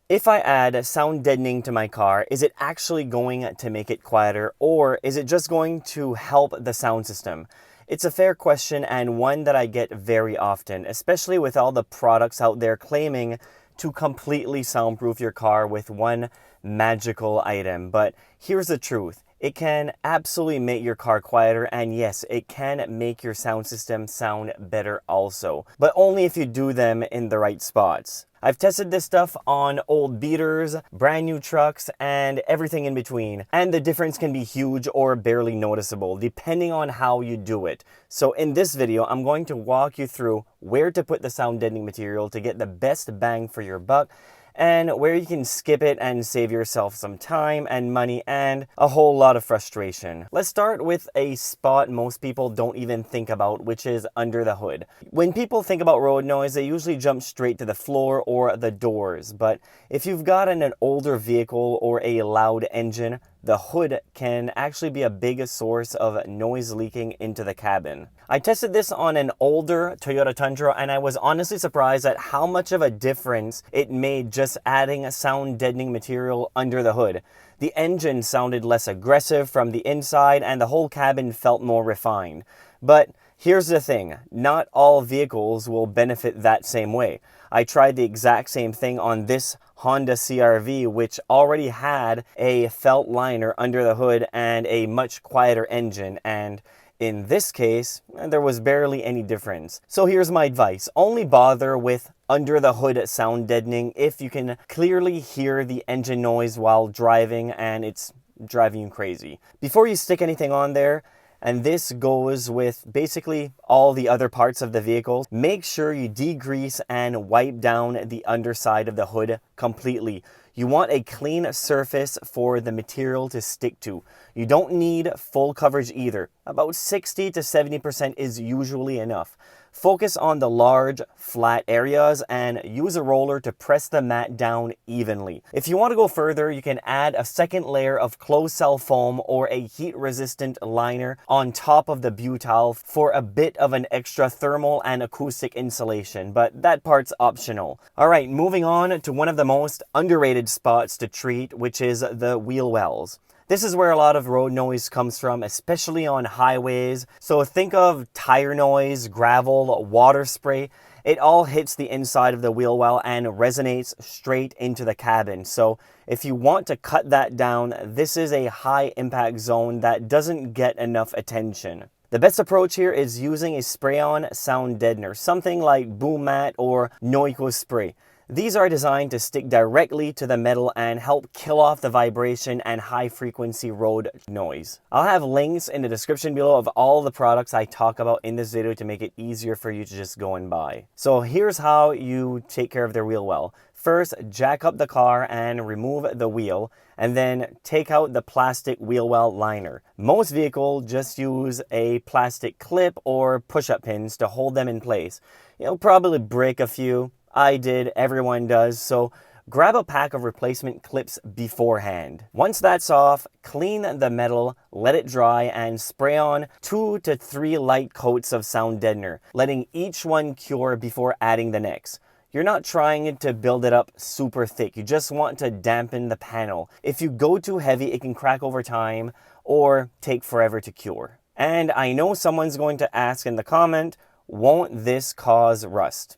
If I add sound deadening to my car, is it actually going to make it quieter, or is it just going to help the sound system? It's a fair question and one that I get very often, especially with all the products out there claiming to completely soundproof your car with one magical item. But here's the truth. It can absolutely make your car quieter, and yes, it can make your sound system sound better also, but only if you do them in the right spots. I've tested this stuff on old beaters, brand new trucks, and everything in between, and the difference can be huge or barely noticeable depending on how you do it. So in this video, I'm going to walk you through where to put the sound deadening material to get the best bang for your buck, and where you can skip it and save yourself some time and money and a whole lot of frustration. Let's start with a spot most people don't even think about, which is under the hood. When people think about road noise, they usually jump straight to the floor or the doors, but if you've got an older vehicle or a loud engine, the hood can actually be a big source of noise leaking into the cabin. I tested this on an older Toyota Tundra, and I was honestly surprised at how much of a difference it made just adding a sound deadening material under the hood. The engine sounded less aggressive from the inside, and the whole cabin felt more refined. But here's the thing, not all vehicles will benefit that same way. I tried the exact same thing on this Honda CR-V, which already had a felt liner under the hood and a much quieter engine, and in this case, there was barely any difference. So here's my advice. Only bother with under the hood sound deadening if you can clearly hear the engine noise while driving and it's driving you crazy. Before you stick anything on there, and this goes with basically all the other parts of the vehicle, make sure you degrease and wipe down the underside of the hood completely. You want a clean surface for the material to stick to. You don't need full coverage either. About 60 to 70% is usually enough. Focus on the large, flat areas and use a roller to press the mat down evenly. If you want to go further, you can add a second layer of closed cell foam or a heat-resistant liner on top of the butyl for a bit of an extra thermal and acoustic insulation, but that part's optional. Alright, moving on to one of the most underrated spots to treat, which is the wheel wells. This is where a lot of road noise comes from, especially on highways. So think of tire noise, gravel, water spray. It all hits the inside of the wheel well and resonates straight into the cabin. So if you want to cut that down, this is a high impact zone that doesn't get enough attention. The best approach here is using a spray-on sound deadener, something like Boom Mat or Noiko spray. These are designed to stick directly to the metal and help kill off the vibration and high-frequency road noise. I'll have links in the description below of all the products I talk about in this video to make it easier for you to just go and buy. So here's how you take care of the wheel well. First, jack up the car and remove the wheel, and then take out the plastic wheel well liner. Most vehicles just use a plastic clip or push-up pins to hold them in place. You'll probably break a few. I did, everyone does, so grab a pack of replacement clips beforehand. Once that's off, clean the metal, let it dry, and spray on 2 to 3 light coats of sound deadener, letting each one cure before adding the next. You're not trying to build it up super thick, you just want to dampen the panel. If you go too heavy, it can crack over time or take forever to cure. And I know someone's going to ask in the comment, won't this cause rust?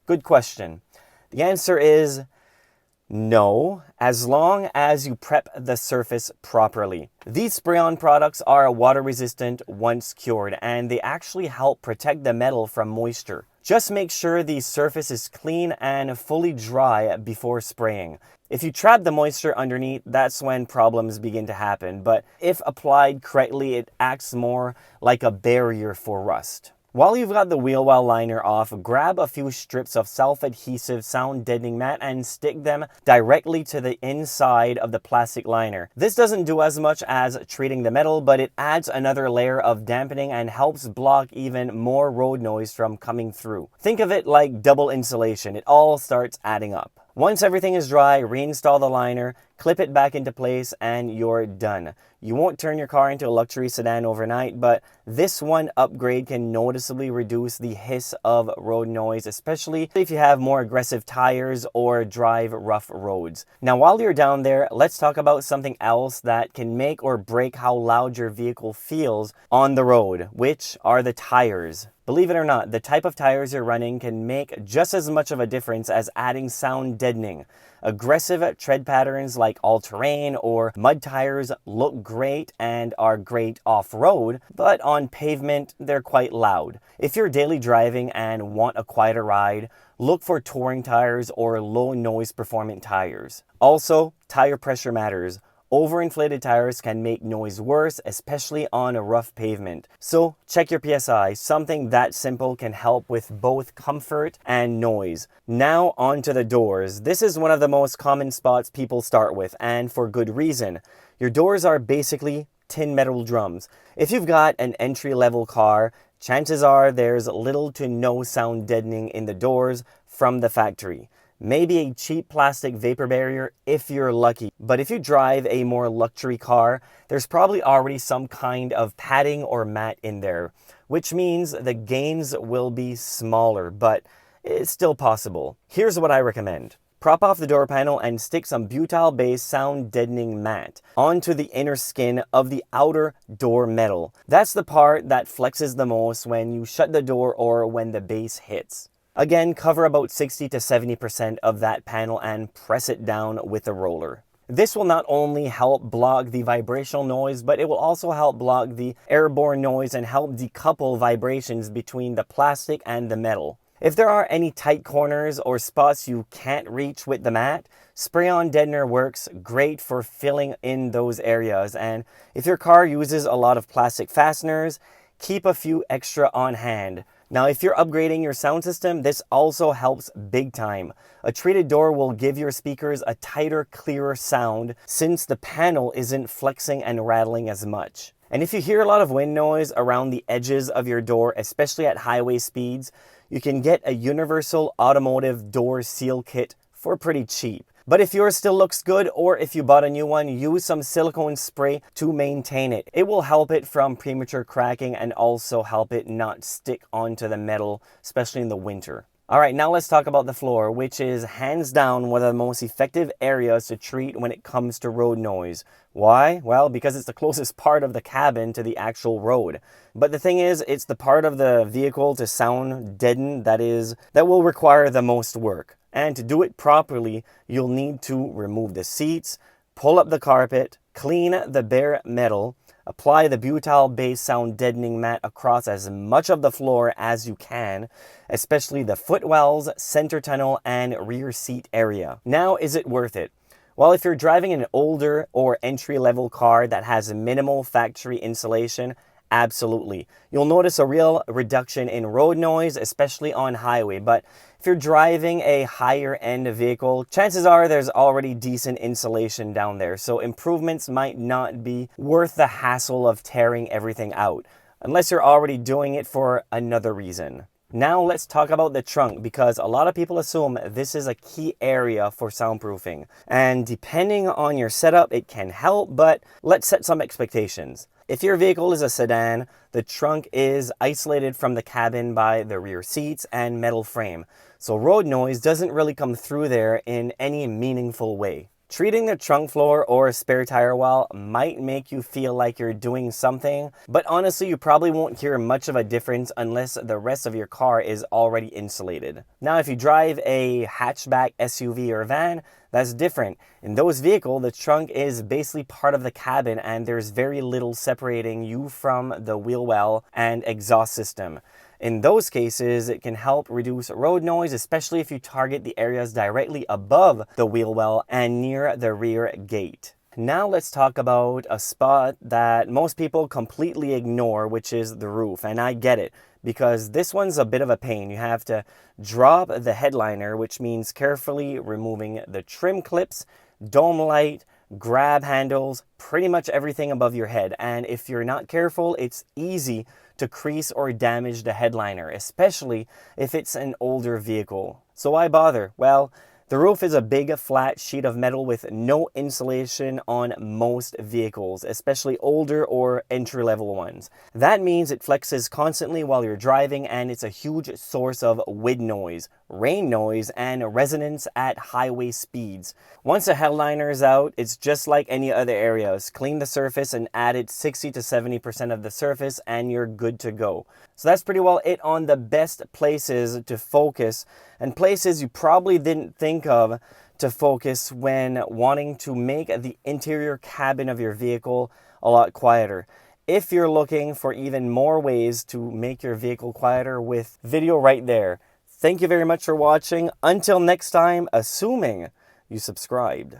Good question. The answer is no, as long as you prep the surface properly. These spray-on products are water resistant once cured, and they actually help protect the metal from moisture. Just make sure the surface is clean and fully dry before spraying. If you trap the moisture underneath, that's when problems begin to happen, but if applied correctly, it acts more like a barrier for rust. While you've got the wheel well liner off, grab a few strips of self-adhesive sound deadening mat and stick them directly to the inside of the plastic liner. This doesn't do as much as treating the metal, but it adds another layer of dampening and helps block even more road noise from coming through. Think of it like double insulation. It all starts adding up. Once everything is dry, reinstall the liner, clip it back into place, and you're done. You won't turn your car into a luxury sedan overnight, but this one upgrade can noticeably reduce the hiss of road noise, especially if you have more aggressive tires or drive rough roads. Now, while you're down there, let's talk about something else that can make or break how loud your vehicle feels on the road, which are the tires. Believe it or not, the type of tires you're running can make just as much of a difference as adding sound deadening. Aggressive tread patterns like all-terrain or mud tires look great and are great off-road, but on pavement, they're quite loud. If you're daily driving and want a quieter ride, look for touring tires or low-noise performant tires. Also, tire pressure matters. Overinflated tires can make noise worse, especially on a rough pavement. So check your PSI. Something that simple can help with both comfort and noise. Now onto the doors. This is one of the most common spots people start with, and for good reason. Your doors are basically tin metal drums. If you've got an entry-level car, chances are there's little to no sound deadening in the doors from the factory. Maybe a cheap plastic vapor barrier if you're lucky. But if you drive a more luxury car, there's probably already some kind of padding or mat in there, which means the gains will be smaller, but it's still possible. Here's what I recommend. Prop off the door panel and stick some butyl-based sound deadening mat onto the inner skin of the outer door metal. That's the part that flexes the most when you shut the door or when the bass hits. Again, cover about 60 to 70% of that panel and press it down with a roller. This will not only help block the vibrational noise, but it will also help block the airborne noise and help decouple vibrations between the plastic and the metal. If there are any tight corners or spots you can't reach with the mat, spray-on deadener works great for filling in those areas. And if your car uses a lot of plastic fasteners, keep a few extra on hand. Now, if you're upgrading your sound system, this also helps big time. A treated door will give your speakers a tighter, clearer sound since the panel isn't flexing and rattling as much. And if you hear a lot of wind noise around the edges of your door, especially at highway speeds, you can get a universal automotive door seal kit for pretty cheap. But if yours still looks good, or if you bought a new one, use some silicone spray to maintain it. It will help it from premature cracking and also help it not stick onto the metal, especially in the winter. Alright, now let's talk about the floor, which is hands down one of the most effective areas to treat when it comes to road noise. Why? Well, because it's the closest part of the cabin to the actual road. But the thing is, it's the part of the vehicle to sound deaden that will require the most work. And to do it properly, you'll need to remove the seats, pull up the carpet, clean the bare metal, apply the butyl-based sound deadening mat across as much of the floor as you can, especially the footwells, center tunnel, and rear seat area. Now, is it worth it? Well, if you're driving an older or entry-level car that has minimal factory insulation, absolutely. You'll notice a real reduction in road noise, especially on highway. But if you're driving a higher end vehicle, chances are there's already decent insulation down there. So improvements might not be worth the hassle of tearing everything out, unless you're already doing it for another reason. Now let's talk about the trunk, because a lot of people assume this is a key area for soundproofing. And depending on your setup, it can help, but let's set some expectations. If your vehicle is a sedan, the trunk is isolated from the cabin by the rear seats and metal frame. So road noise doesn't really come through there in any meaningful way. Treating the trunk floor or spare tire well might make you feel like you're doing something, but honestly, you probably won't hear much of a difference unless the rest of your car is already insulated. Now, if you drive a hatchback SUV or van, that's different. In those vehicles, the trunk is basically part of the cabin and there's very little separating you from the wheel well and exhaust system. In those cases, it can help reduce road noise, especially if you target the areas directly above the wheel well and near the rear gate. Now let's talk about a spot that most people completely ignore, which is the roof. And I get it, because this one's a bit of a pain. You have to drop the headliner, which means carefully removing the trim clips, dome light, grab handles, pretty much everything above your head. And if you're not careful, it's easy to crease or damage the headliner, especially if it's an older vehicle. So why bother? Well, The roof is a big flat sheet of metal with no insulation on most vehicles, especially older or entry-level ones. That means it flexes constantly while you're driving, and it's a huge source of wind noise, rain noise, and resonance at highway speeds. Once the headliner is out, it's just like any other areas. Clean the surface and add it 60 to 70% of the surface and you're good to go. So that's pretty well it on the best places to focus and places you probably didn't think of to focus when wanting to make the interior cabin of your vehicle a lot quieter. If you're looking for even more ways to make your vehicle quieter, with video right there. Thank you very much for watching. Until next time, assuming you subscribed.